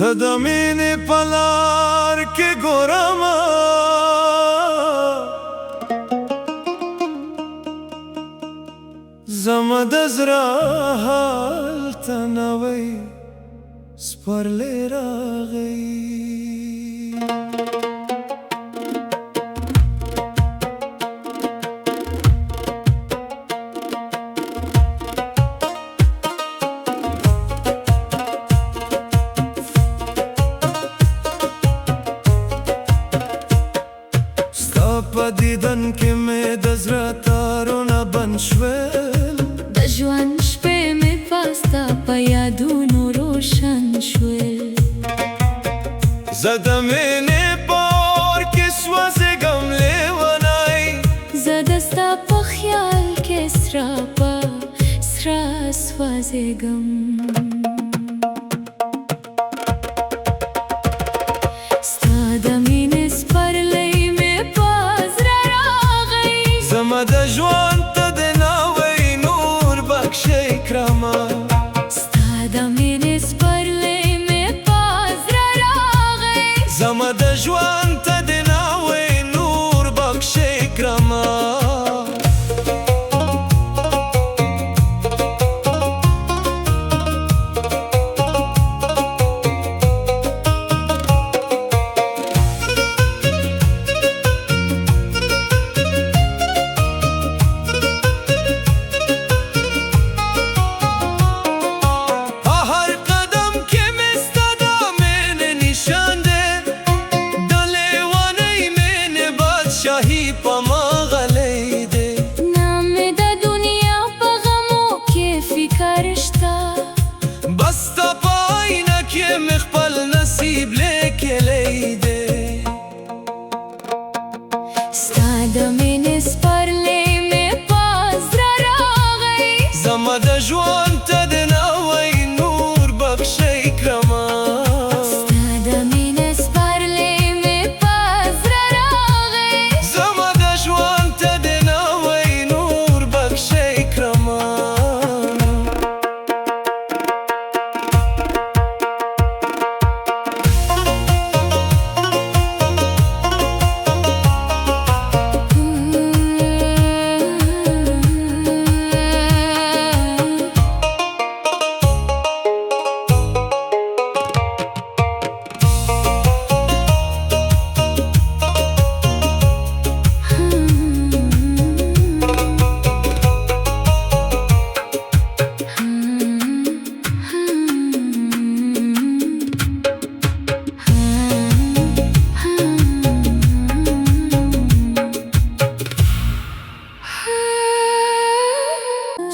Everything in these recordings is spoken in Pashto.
ته د مینې په لار کې ګورمه زما د زړه حال ته نوی سپرلی راغی په دیدن کې مې د زړه تارونه بند شول د ژوند شپې مې پستا په یادونو روشن شول زه د مینې په اور کې سوځېږم لیونی زه د ستا په خیال کې سره په سره سوځېږم زما د ژوند ته د نوی نور بخښئ کړمه ستا د مینې سپرلی مې په زړه راغی زما د ژوند ته د نوی نور بخښئ کړمه شاهی پا ما غلی دی نام د دنیا په غمو کې فکر شته بس تا په آینه کې مې خپل نصیب لیکلی دی ستا د مینې سپرلی مې په زړه راغی زما د ژوند ته د نوی نور بخښئ کړمه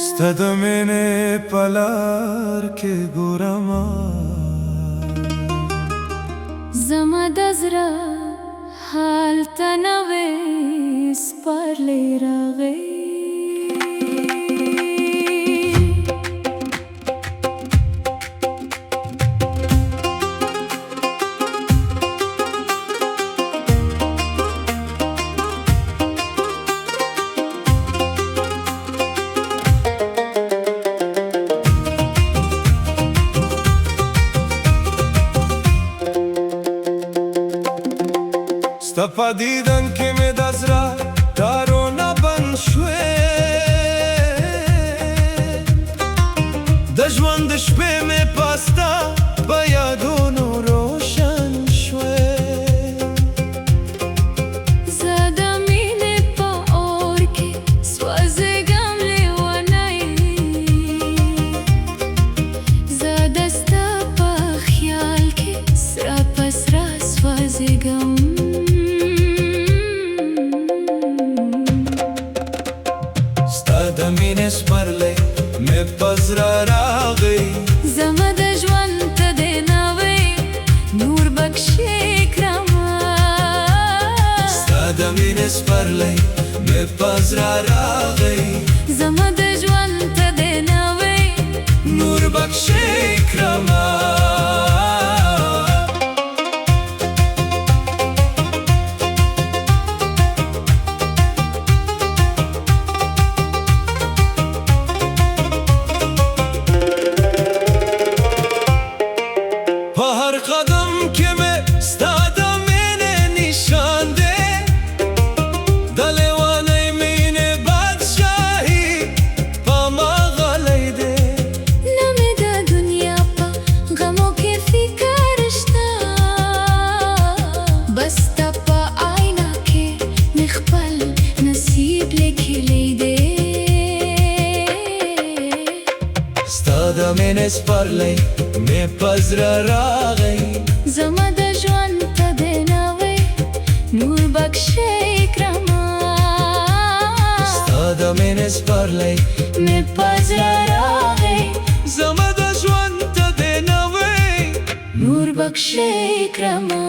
ستا د مینې په لار کې ګورمه زما د زړه حال ته نوی سپرلی راغی ستا په دیدن کې مې د زړه تارونه بند شوې د ژوند د شپې مې په ستا په یادونو روشن شوې زه د مینې په اور کې سوځېږم لیونی زه د ستا په خیال کې سره په سره سوځېږم د مینې سپرلی مې په زړه راغی زما د ژوند ته د نوی نور بخښئ کړمه ستا د مینې سپرلی مې په زړه راغی زما د ژوند ته د نوی نور بخښئ کړمه په هر قدم مینې سپرلی مې پزړه راغی زما د ژوند ته د ناوې نور بخښې کرما ستا د مینې سپرلی مې په زړه راغی زما د ژوند ته د نوې نور بخښې کرما